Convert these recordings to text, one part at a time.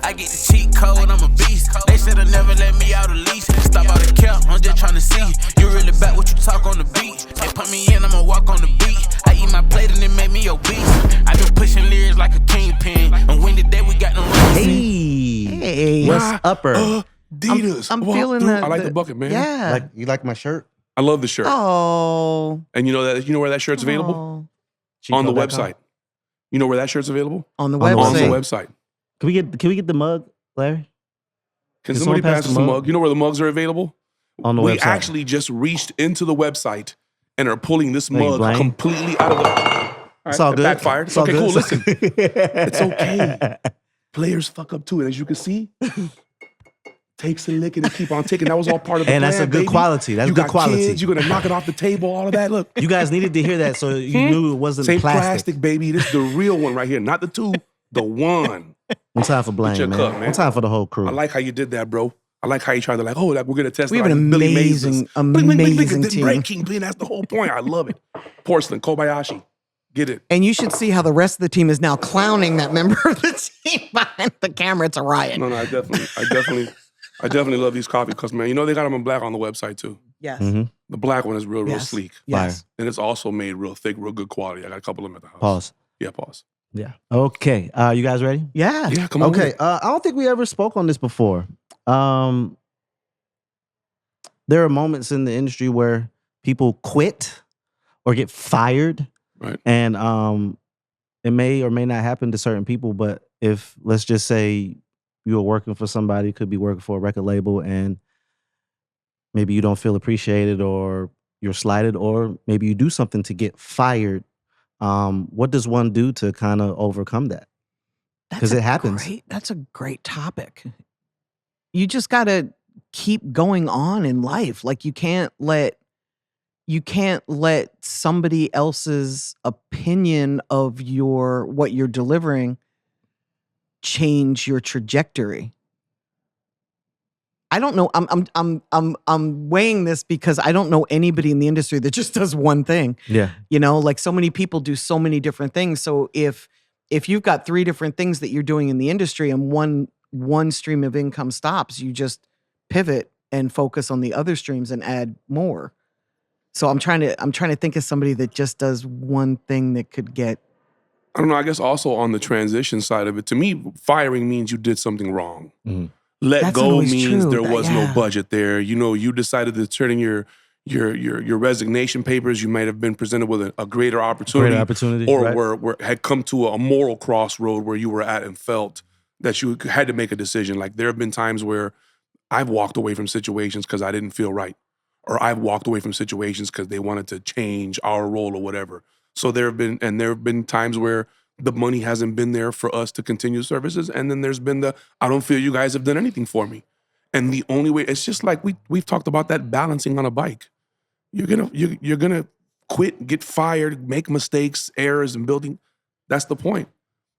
I get the cheat code, I'm a beast. They said they'll never let me out of lease. Stop all the cap, I'm just tryna see. You really back what you talk on the beat. They put me in, I'ma walk on the beat. I eat my plate and it make me obese. I been pushing lyrics like a kingpin. And when today we got no Hey, what's upper? Adidas. I'm feeling that. I like the bucket, man. Yeah. You like my shirt? I love the shirt. Oh. And you know where that shirt's available? On the website. You know where that shirt's available? On the website. On the website. Can we get the mug, Larry? Can somebody pass us the mug? You know where the mugs are available? On the website. We actually just reached into the website and are pulling this mug completely out of the... It's all good. Backfired. It's okay, cool. Listen. It's okay. Players fuck up too. And as you can see... takes a lick and keep on taking. That was all part of the plan, that's a good quality. That's good quality. Kids, you're gonna knock it off the table, all of that. Look. You guys needed to hear that so you knew it wasn't Same plastic, baby. This is the real one right here. Not the two, the one. One time for blame, man. Cup, man. One time for the whole crew. I like how you did that, bro. I like how you tried to like, we're gonna test. We have an amazing team. Kingpin, that's the whole point. I love it. Porcelain, Kobayashi. Get it. And you should see how the rest of the team is now clowning that member of the team behind the camera. It's a riot. No, I definitely love these coffee cups, man. You know they got them in black on the website too. Yes. Mm-hmm. The black one is real sleek. Yes. And it's also made real thick, real good quality. I got a couple of them at the house. Pause. Yeah, pause. Yeah. Okay. You guys ready? Yeah. Yeah, come on. Okay. I don't think we ever spoke on this before. There are moments in the industry where people quit or get fired. Right. And it may or may not happen to certain people, but if, let's just say, you're working for somebody, could be working for a record label, and maybe you don't feel appreciated or you're slighted, or maybe you do something to get fired. What does one do to kind of overcome that? Because it happens. That's a great topic. You just got to keep going on in life. Like you can't let somebody else's opinion of what you're delivering change your trajectory. I don't know. I'm weighing this because I don't know anybody in the industry that just does one thing. Yeah. You know, like so many people do so many different things. So if you've got 3 different things that you're doing in the industry and one stream of income stops, you just pivot and focus on the other streams and add more. So I'm trying to think of somebody that just does one thing that could get. I don't know. I guess also on the transition side of it, to me, firing means you did something wrong. Mm-hmm. Let go means there was no budget there. You know, you decided to turn in your resignation papers. You might have been presented with a greater opportunity, or had come to a moral crossroad where you were at and felt that you had to make a decision. Like there have been times where I've walked away from situations because I didn't feel right, or I've walked away from situations because they wanted to change our role or whatever. So there have been times where the money hasn't been there for us to continue services, and then there's been I don't feel you guys have done anything for me. And the only way, it's just like we've talked about that balancing on a bike. You're gonna quit, get fired, make mistakes, errors in building. That's the point.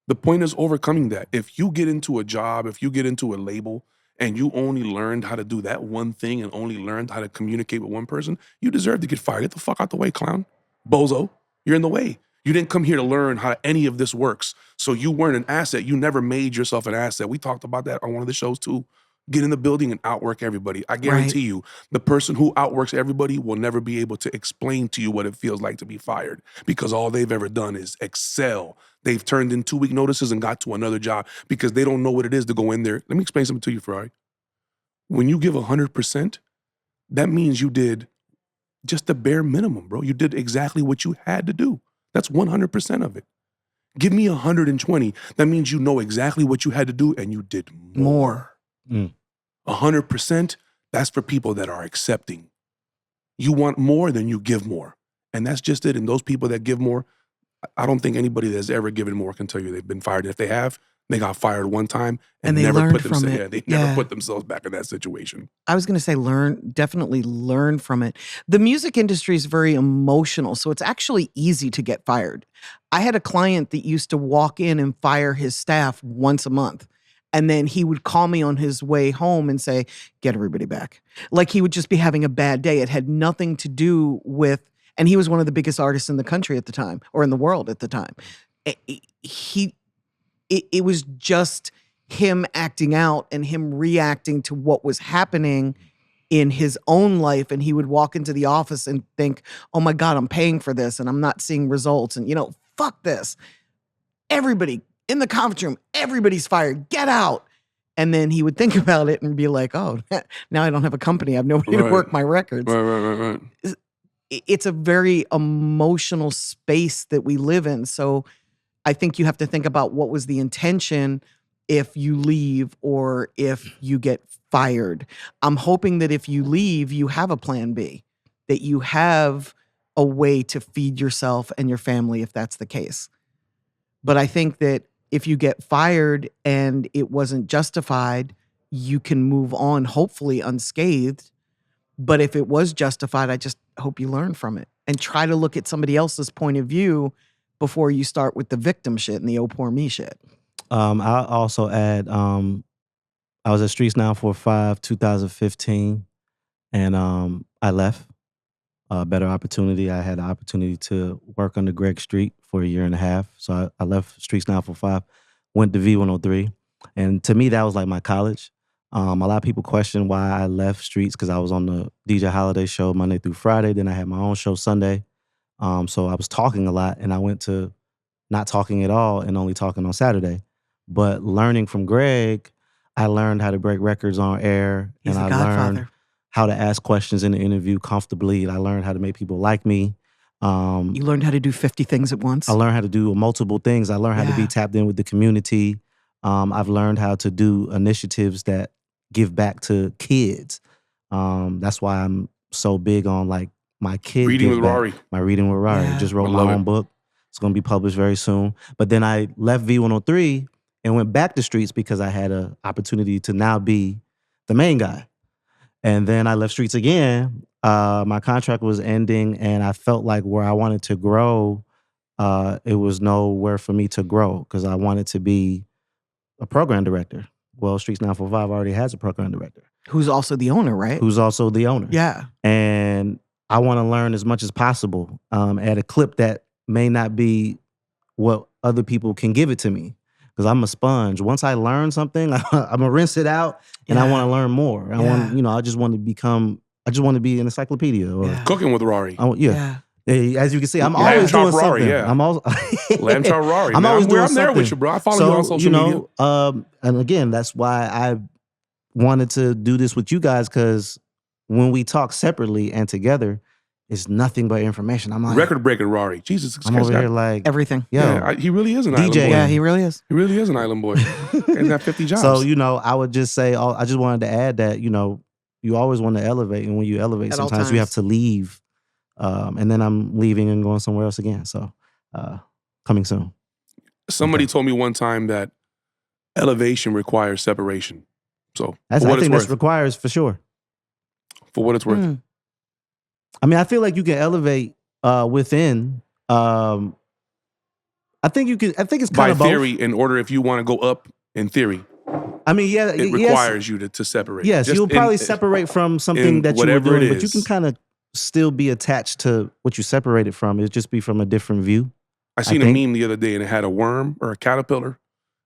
The point is overcoming that. If you get into a job, if you get into a label, and you only learned how to do that one thing and only learned how to communicate with one person, you deserve to get fired. Get the fuck out the way, clown. Bozo. You're in the way. You didn't come here to learn how any of this works. So you weren't an asset. You never made yourself an asset. We talked about that on one of the shows too. Get in the building and outwork everybody. I guarantee you, the person who outworks everybody will never be able to explain to you what it feels like to be fired, because all they've ever done is excel. They've turned in 2-week notices and got to another job because they don't know what it is to go in there. Let me explain something to you, Rari. When you give 100%, that means you did just the bare minimum, bro. You did exactly what you had to do. That's 100% of it. Give me 120. That means you know exactly what you had to do and you did more. 100%, that's for people that are accepting. You want more, then you give more. And that's just it. And those people that give more, I don't think anybody that's ever given more can tell you they've been fired. If they have, they got fired one time and they never learned put from themselves. it. Yeah, they never put themselves back in that situation. I was going to say definitely learn from it. The music industry is very emotional, so it's actually easy to get fired. I had a client that used to walk in and fire his staff once a month. And then he would call me on his way home and say, get everybody back. Like he would just be having a bad day. It had nothing to do with, and he was one of the biggest artists in the country at the time, or in the world at the time. It was just him acting out and him reacting to what was happening in his own life. And he would walk into the office and think, oh my God, I'm paying for this and I'm not seeing results. And, fuck this. Everybody in the conference room, everybody's fired. Get out. And then he would think about it and be like, oh, now I don't have a company. I have nobody to work my records. Right. It's a very emotional space that we live in. So I think you have to think about what was the intention if you leave or if you get fired. I'm hoping that if you leave, you have a plan B, that you have a way to feed yourself and your family if that's the case. But I think that if you get fired and it wasn't justified, you can move on, hopefully unscathed. But if it was justified, I just hope you learn from it and try to look at somebody else's point of view before you start with the victim shit and the oh, poor me shit. I'll also add, I was at Streets Now for 2015, and I left. A better opportunity. I had the opportunity to work under Greg Street for 1.5 years. So I left Streets Now for 5, went to V103. And to me, that was like my college. A lot of people question why I left Streets because I was on the DJ Holiday show Monday through Friday. Then I had my own show Sunday. So I was talking a lot, and I went to not talking at all and only talking on Saturday. But learning from Greg, I learned how to break records on air. He's and the godfather. Learned how to ask questions in the interview comfortably. I learned how to make people like me. You learned how to do 50 things at once. I learned how to do multiple things. I learned how to be tapped in with the community. I've learned how to do initiatives that give back to kids. That's why I'm so big on like my kids. Reading with Rari. My Reading with Rari. Yeah. Just wrote my own book. It's going to be published very soon. But then I left V103 and went back to Streets because I had an opportunity to now be the main guy. And then I left Streets again. My contract was ending, and I felt like where I wanted to grow, it was nowhere for me to grow because I wanted to be a program director. Well, Streets Now for 5 already has a program director. Who's also the owner, right? Who's also the owner. Yeah. And I want to learn as much as possible at a clip that may not be what other people can give it to me. Because I'm a sponge. Once I learn something, I'm gonna rinse it out, and I want to learn more. I just want to be an encyclopedia or Cooking with Rari. As you can see, I'm always doing Rari, something. yeah. I'm also Lamb chop Rari. I'm always doing I'm something. there with you, bro. I follow you on social media. And again, that's why I wanted to do this with you guys, because when we talk separately and together, it's nothing but information. I'm like record breaking Rari. Jesus, I'm over here like everything. He really is an island boy. Yeah, he really is. He really is an island boy. He's got 50 jobs. So I would just say, I just wanted to add that you always want to elevate, and when you elevate, sometimes you have to leave. And then I'm leaving and going somewhere else again. So coming soon. Somebody told me one time that elevation requires separation. So I think that requires for sure. For what it's worth. I mean, I feel like you can elevate within. I think you can. I think it's kind of by theory. In order, if you want to go up in theory, I mean, it requires you to separate. Yes, you'll probably separate from something that you were doing, but you can kind of still be attached to what you separated from. It'd just be from a different view. I seen a meme the other day, and it had a worm or a caterpillar,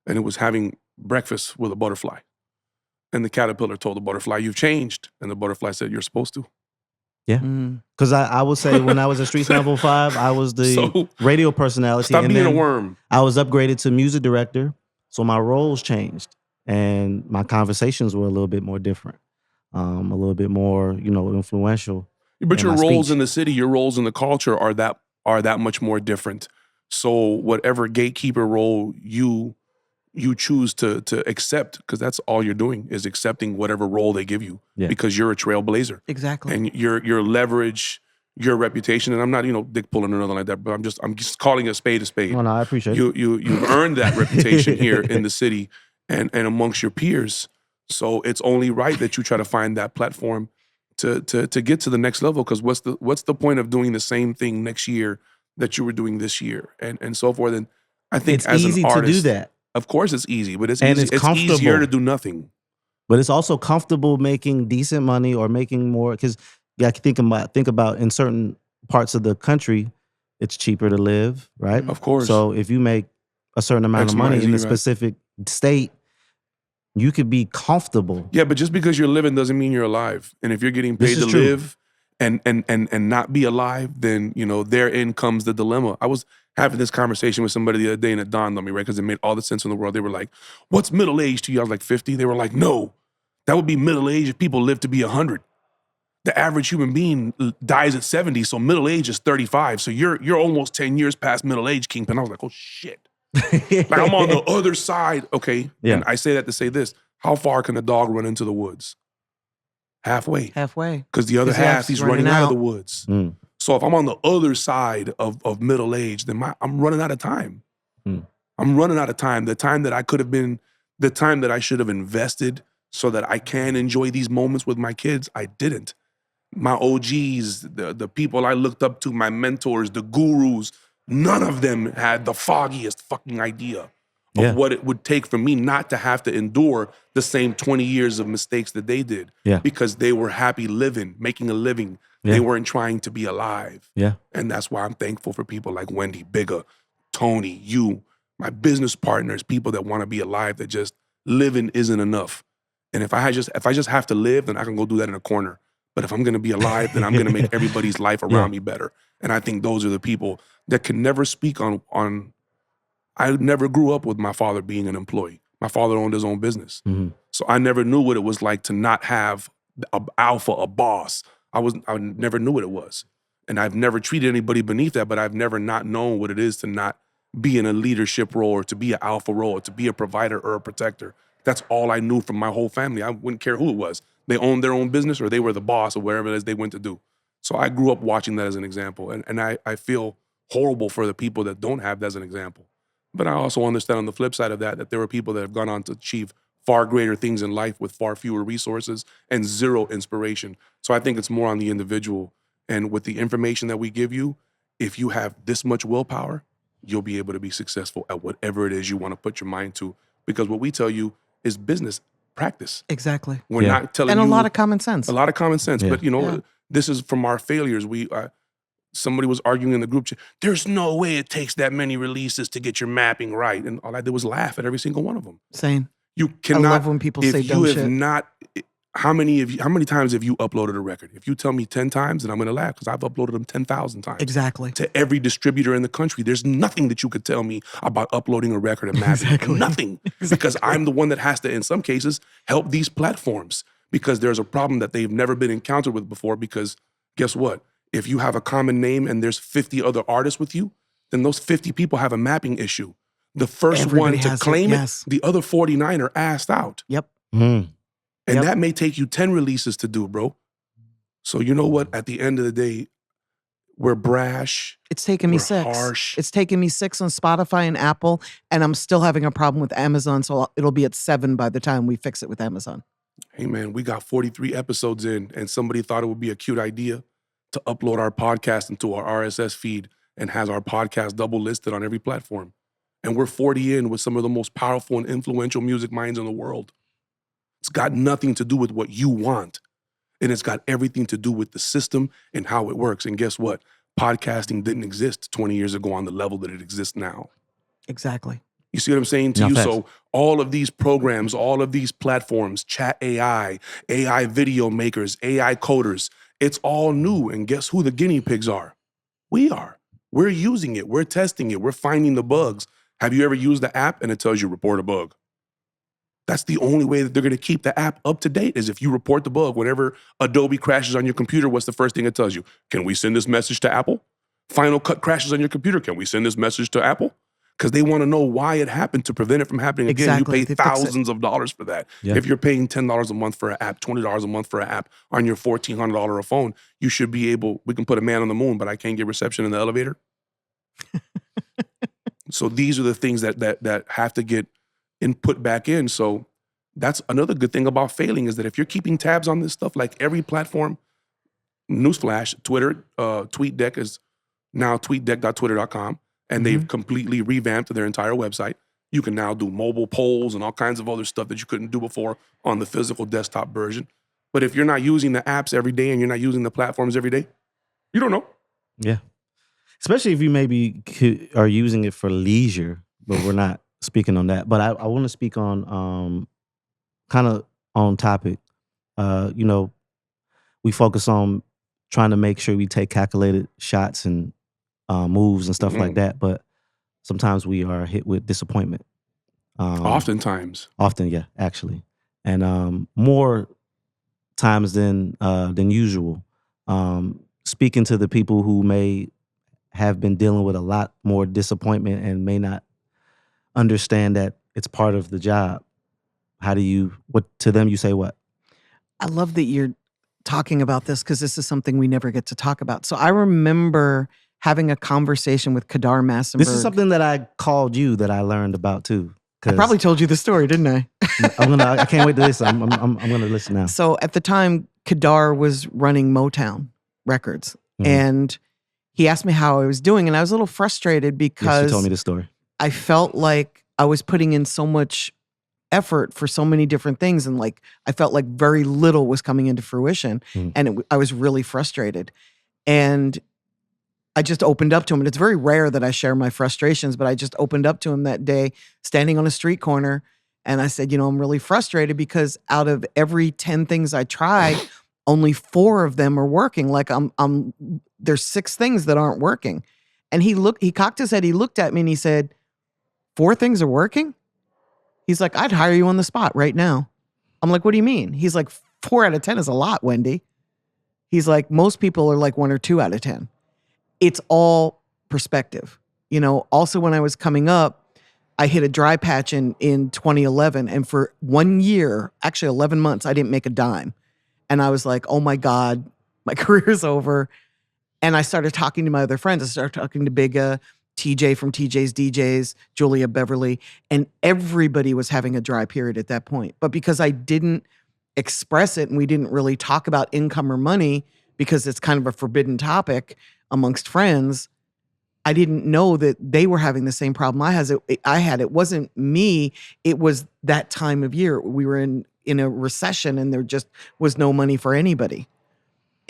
and it was having breakfast with a butterfly. And the caterpillar told the butterfly, "You've changed," and the butterfly said, "You're supposed to." Yeah, because I would say when I was at Streets Level 5, I was the radio personality. Stop being a worm. I was upgraded to music director, so my roles changed, and my conversations were a little bit more different, a little bit more, influential. But your roles in the city, your roles in the culture are that much more different. So whatever gatekeeper role you choose to accept, because that's all you're doing is accepting whatever role they give you, because you're a trailblazer. Exactly. And your leverage, your reputation, and I'm not, dick pulling or nothing like that, but I'm just calling a spade a spade. No, I appreciate it. You've earned that reputation here in the city and amongst your peers. So it's only right that you try to find that platform to get to the next level, because what's the point of doing the same thing next year that you were doing this year and so forth. And I think it's as easy an artist, to do that. Of course it's easy, but it's comfortable. easier to do nothing. But it's also comfortable making decent money or making more, because you have to think about in certain parts of the country, it's cheaper to live, right? Of course. So if you make a certain amount of money in a specific state, You could be comfortable. Yeah, but just because you're living doesn't mean you're alive. And if you're getting paid to live and not be alive, then, you know, therein comes the dilemma. I was having this conversation with somebody the other day and it dawned on me, right? Because it made all the sense in the world. They were like, what's middle age to you? I was like, 50. They were like, no, that would be middle age if people live to be 100. The average human being dies at 70, so middle age is 35. So you're almost 10 years past middle age, Kingpin. I was like, oh, shit. Like I'm on the other side, okay? Yeah. And I say that to say this. How far can a dog run into the woods? Halfway. Halfway. Because the other half, he's running out of the woods. Mm. So if I'm on the other side of middle age, then I'm running out of time. Mm. I'm running out of time. The time that I could have been, the time that I should have invested so that I can enjoy these moments with my kids, I didn't. My OGs, the people I looked up to, my mentors, the gurus, none of them had the foggiest fucking idea of what it would take for me not to have to endure the same 20 years of mistakes that they did. Yeah. Because they were happy living, making a living. Yeah. They weren't trying to be alive. Yeah. And that's why I'm thankful for people like Wendy, Bigger, Tony, you, my business partners, people that want to be alive, that just living isn't enough. And if I just have to live, then I can go do that in a corner. But if I'm going to be alive, then I'm going to make everybody's life around me better. And I think those are the people that can never speak on. I never grew up with my father being an employee. My father owned his own business. Mm-hmm. So I never knew what it was like to not have an alpha, a boss. I never knew what it was. And I've never treated anybody beneath that, but I've never not known what it is to not be in a leadership role or to be an alpha role or to be a provider or a protector. That's all I knew from my whole family. I wouldn't care who it was. They owned their own business or they were the boss or wherever it is they went to do. So I grew up watching that as an example. And I feel horrible for the people that don't have that as an example. But I also understand on the flip side of that there were people that have gone on to achieve far greater things in life with far fewer resources and zero inspiration. So I think it's more on the individual. And with the information that we give you, if you have this much willpower, you'll be able to be successful at whatever it is you want to put your mind to. Because what we tell you is business practice. Exactly. We're not telling you. And a lot of common sense. A lot of common sense. Yeah. But, you know, this is from our failures. Somebody was arguing in the group chat, there's no way it takes that many releases to get your mapping right. And all I did was laugh at every single one of them. Same. You cannot. I love when people say dumb shit. How many times have you uploaded a record? If you tell me 10 times, then I'm going to laugh because I've uploaded them 10,000 times. Exactly. To every distributor in the country. There's nothing that you could tell me about uploading a record and mapping. Exactly. Nothing. Exactly. Because I'm the one that has to, in some cases, help these platforms because there's a problem that they've never been encountered with before because guess what? If you have a common name and there's 50 other artists with you, then those 50 people have a mapping issue. The first one to claim it, the other 49 are asked out. Yep. Mm. And that may take you 10 releases to do, bro. So you know what? At the end of the day, we're brash. It's taken me 6. Harsh. It's taken me 6 on Spotify and Apple, and I'm still having a problem with Amazon, so it'll be at 7 by the time we fix it with Amazon. Hey, man, we got 43 episodes in, and somebody thought it would be a cute idea to upload our podcast into our RSS feed and has our podcast double listed on every platform. And we're 40 in with some of the most powerful and influential music minds in the world. It's got nothing to do with what you want. And it's got everything to do with the system and how it works. And guess what? Podcasting didn't exist 20 years ago on the level that it exists now. Exactly. You see what I'm saying to you? Thanks. So all of these programs, all of these platforms, chat AI, AI video makers, AI coders, it's all new. And guess who the guinea pigs are? We are. We're using it. We're testing it. We're finding the bugs. Have you ever used the app and it tells you report a bug? That's the only way that they're going to keep the app up to date is if you report the bug. Whenever Adobe crashes on your computer, what's the first thing it tells you? Can we send this message to Apple? Final Cut crashes on your computer. Can we send this message to Apple? Because they want to know why it happened to prevent it from happening again. Exactly. You pay thousands of dollars for that. Yeah. If you're paying $10 a month for an app, $20 a month for an app on your $1,400 a phone, you should be able, we can put a man on the moon, but I can't get reception in the elevator. So these are the things that have to get input back in. So that's another good thing about failing is that if you're keeping tabs on this stuff, like every platform, newsflash, Twitter, TweetDeck is now tweetdeck.twitter.com. And they've completely revamped their entire website. You can now do mobile polls and all kinds of other stuff that you couldn't do before on the physical desktop version. But if you're not using the apps every day and you're not using the platforms every day, you don't know. Yeah. Especially if you maybe are using it for leisure, but we're not speaking on that. But I want to speak on kind of on topic. You know, we focus on trying to make sure we take calculated shots and moves and stuff like that, but sometimes we are hit with disappointment. Oftentimes. Often, yeah, actually. And more times than usual. Speaking to the people who may have been dealing with a lot more disappointment and may not understand that it's part of the job. What to them you say what? I love that you're talking about this because this is something we never get to talk about. So I remember having a conversation with Kadar Massenberg. This is something that I called you that I learned about too. I probably told you the story, didn't I? I can't wait to listen. I'm gonna listen now. So at the time, Kadar was running Motown Records, and he asked me how I was doing, and I was a little frustrated because you told me the story. I felt like I was putting in so much effort for so many different things, and like I felt like very little was coming into fruition, and I was really frustrated. And I just opened up to him, and it's very rare that I share my frustrations, but I just opened up to him that day, standing on a street corner, and I said, I'm really frustrated because out of every 10 things I try, only 4 of them are working. Like there's 6 things that aren't working. And he cocked his head, he looked at me and he said, 4 things are working? He's like, I'd hire you on the spot right now. I'm like, what do you mean? He's like, 4 out of 10 is a lot, Wendy. He's like, most people are like 1 or 2 out of 10. It's all perspective. Also when I was coming up, I hit a dry patch in 2011. And for 1 year, actually 11 months, I didn't make a dime. And I was like, oh my God, my career's over. And I started talking to my other friends. I started talking to Big TJ from TJ's DJs, Julia Beverly, and everybody was having a dry period at that point. But because I didn't express it and we didn't really talk about income or money because it's kind of a forbidden topic amongst friends, I didn't know that they were having the same problem I had. It wasn't me. It was that time of year. We were in a recession and there just was no money for anybody.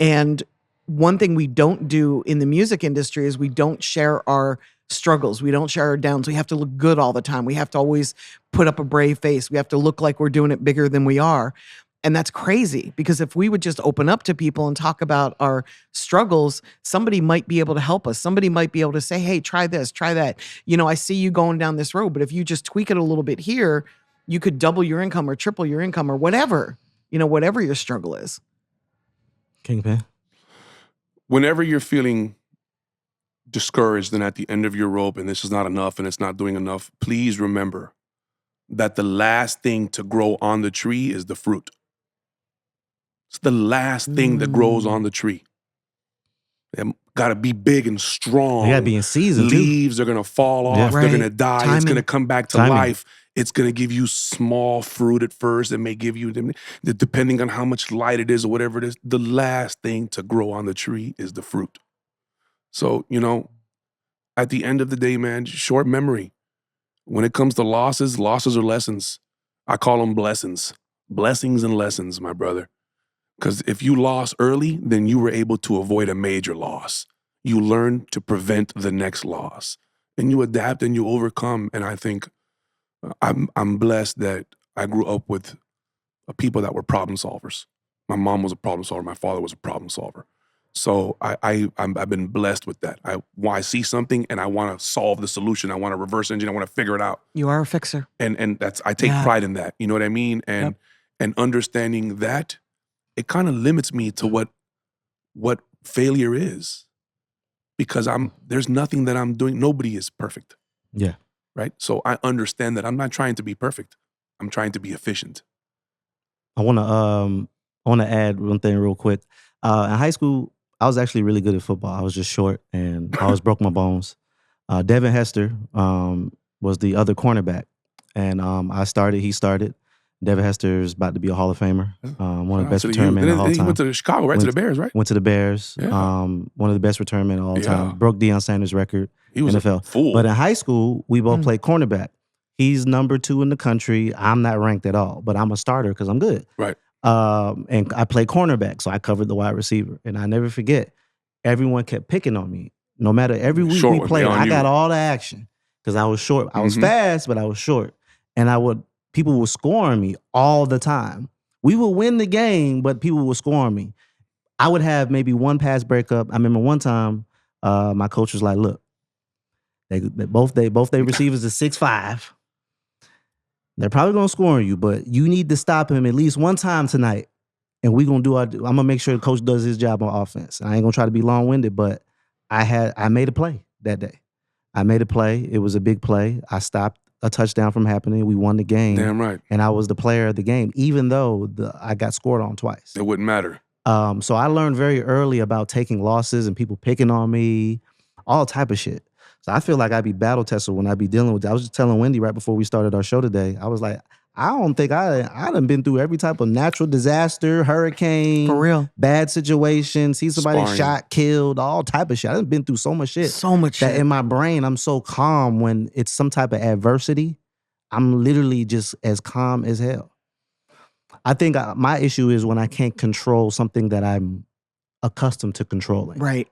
And one thing we don't do in the music industry is we don't share our struggles. We don't share our downs. We have to look good all the time. We have to always put up a brave face. We have to look like we're doing it bigger than we are. And that's crazy because if we would just open up to people and talk about our struggles, somebody might be able to help us. Somebody might be able to say, hey, try this, try that. I see you going down this road, but if you just tweak it a little bit here, you could double your income or triple your income or whatever, whatever your struggle is. Kingpin. Whenever you're feeling discouraged and at the end of your rope and this is not enough and it's not doing enough, please remember that the last thing to grow on the tree is the fruit. It's the last thing that grows on the tree. They got to be big and strong. They got to be in season. Leaves are going to fall off. Yeah. They're going to die. Timing. It's going to come back to life. It's going to give you small fruit at first. It may give you, depending on how much light it is or whatever it is, the last thing to grow on the tree is the fruit. So, at the end of the day, man, short memory. When it comes to losses are lessons. I call them blessings. Blessings and lessons, my brother. Because if you lost early, then you were able to avoid a major loss. You learn to prevent the next loss. And you adapt and you overcome. And I think I'm blessed that I grew up with people that were problem solvers. My mom was a problem solver. My father was a problem solver. So I've been blessed with that. I see something and I want to solve the solution. I want to reverse engineer. I want to figure it out. You are a fixer. And I take pride in that. You know what I mean? And understanding that, it kind of limits me to what failure is. Because there's nothing that I'm doing. Nobody is perfect. Yeah. Right? So I understand that I'm not trying to be perfect. I'm trying to be efficient. I want to add one thing real quick. In high school, I was actually really good at football. I was just short and I always broke my bones. Devin Hester was the other cornerback. And he started. Devin Hester is about to be a Hall of Famer. One of the best return men of all time. He went to Chicago, right? To the Bears, right? Went to the Bears. Yeah. One of the best return men of all time. Broke Deion Sanders' record. He was NFL. a fool. But in high school, we both played cornerback. He's number 2 in the country. I'm not ranked at all, but I'm a starter because I'm good. Right. And I played cornerback, so I covered the wide receiver. And I never forget, everyone kept picking on me. No matter every week we played, I got all the action because I was short. I was fast, but I was short. And I would people were scoring me all the time. We would win the game, but people were scoring me. I would have maybe one pass breakup. I remember one time, my coach was like, "Look, both they receivers are 6'5". They're probably gonna score on you, but you need to stop him at least one time tonight. And we're gonna I'm gonna make sure the coach does his job on offense. And I ain't gonna try to be long-winded, but I made a play that day. I made a play. It was a big play. I stopped a touchdown from happening. We won the game. Damn right. And I was the player of the game, even though I got scored on twice. It wouldn't matter. So I learned very early about taking losses and people picking on me, all type of shit. So I feel like I'd be battle tested when I be dealing with it. I was just telling Wendy right before we started our show today. I was like, I don't think I done been through every type of natural disaster, hurricane, For real. bad situation, see somebody Sparring. shot, killed, all type of shit. I done been through so much shit. So much that shit. in my brain, I'm so calm when it's some type of adversity. I'm literally just as calm as hell. I think my issue is when I can't control something that I'm accustomed to controlling. Right.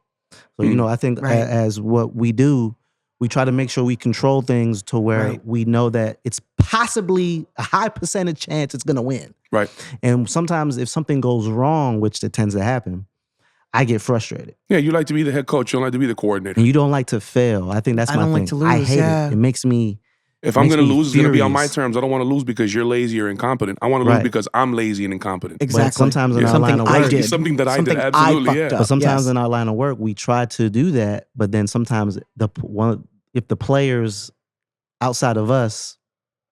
So, you know, I think Right. as what we do, we try to make sure we control things to where Right. we know that it's possibly a high percentage chance it's going to win. Right. And sometimes if something goes wrong, which it tends to happen, I get frustrated. Yeah, you like to be the head coach. You don't like to be the coordinator. And you don't like to fail. I think that's I my don't thing. like to I lose, hate yeah. it. It makes me... If I'm makes going to me lose, it's going to be on my furious. terms. I don't want to lose because you're lazy or incompetent. I want to lose Right. because I'm lazy and incompetent. Exactly. But sometimes in Yeah. our Something line of I work... did. Something that I did, Something absolutely, fucked yeah. up. But sometimes Yes. in our line of work, we try to do that, but then sometimes if the players outside of us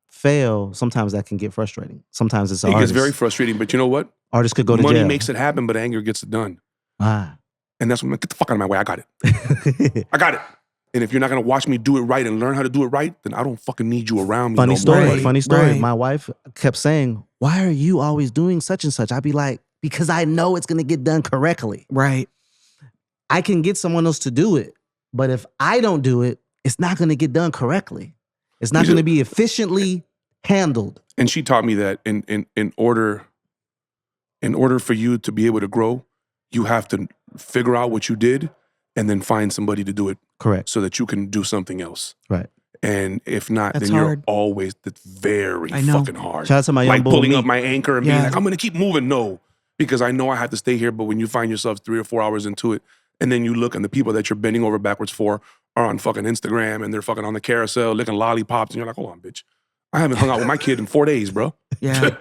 fail, sometimes that can get frustrating. Sometimes it's It artists. gets very frustrating, but you know what? Artists could go to Money jail. makes it happen, but anger gets it done. Ah. And that's when I'm like, get the fuck out of my way. I got it. I got it. And if you're not going to watch me do it right and learn how to do it right, then I don't fucking need you around me Funny no story. more. Right. Funny story. Right. My wife kept saying, "Why are you always doing such and such?" I'd be like, "Because I know it's going to get done correctly. Right. I can get someone else to do it, but if I don't do it, it's not going to get done correctly. It's not going to be efficiently handled." And she taught me that in order for you to be able to grow, you have to figure out what you did and then find somebody to do it Correct. so that you can do something else. Right. And if not, That's then you're hard. always, that's very I know. fucking hard. Shout out to my young Like boy, pulling Meek. up my anchor and being Yeah. like, I'm going to keep moving. No, because I know I have to stay here. But when you find yourself 3 or 4 hours into it, and then you look and the people that you're bending over backwards for are on fucking Instagram and they're fucking on the carousel licking lollipops. And you're like, hold on, bitch. I haven't hung out with my kid in 4 days, bro. Yeah.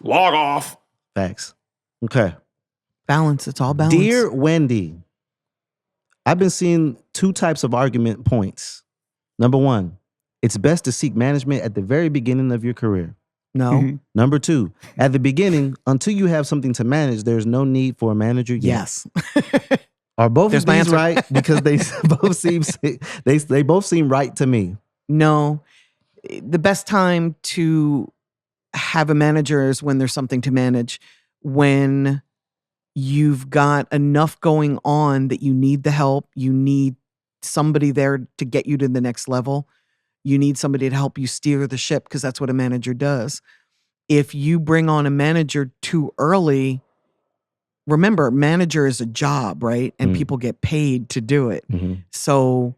Log off. Facts. Okay. Balance. It's all balance. Dear Wendy, I've been seeing 2 types of argument points. Number 1, it's best to seek management at the very beginning of your career. No. Mhm. Number 2, at the beginning, until you have something to manage, there's no need for a manager yet. Yes. Are both There's of my these answer. right? Because they both seem right to me. No. The best time to have a manager is when there's something to manage. When you've got enough going on that you need the help, you need somebody there to get you to the next level. You need somebody to help you steer the ship because that's what a manager does. If you bring on a manager too early, remember, manager is a job, right? And people get paid to do it. So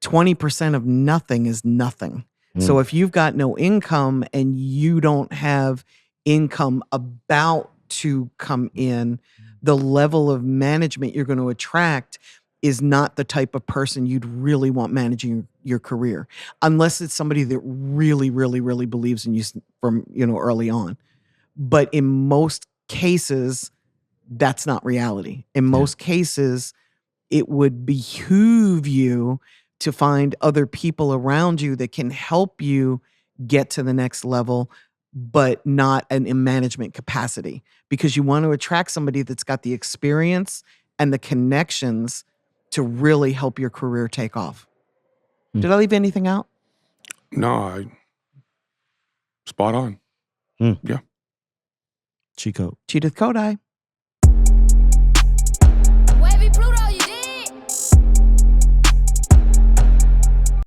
20% of nothing is nothing. So if you've got no income and you don't have income about to come in, the level of management you're going to attract is not the type of person you'd really want managing your career, unless it's somebody that really, really, really believes in you from, early on. But in most cases, that's not reality. In most cases, it would behoove you to find other people around you that can help you get to the next level, but not in management capacity, because you want to attract somebody that's got the experience and the connections to really help your career take off. Did I leave anything out? No, spot on. Mm. Yeah. Cheat code. Cheetah Kodai.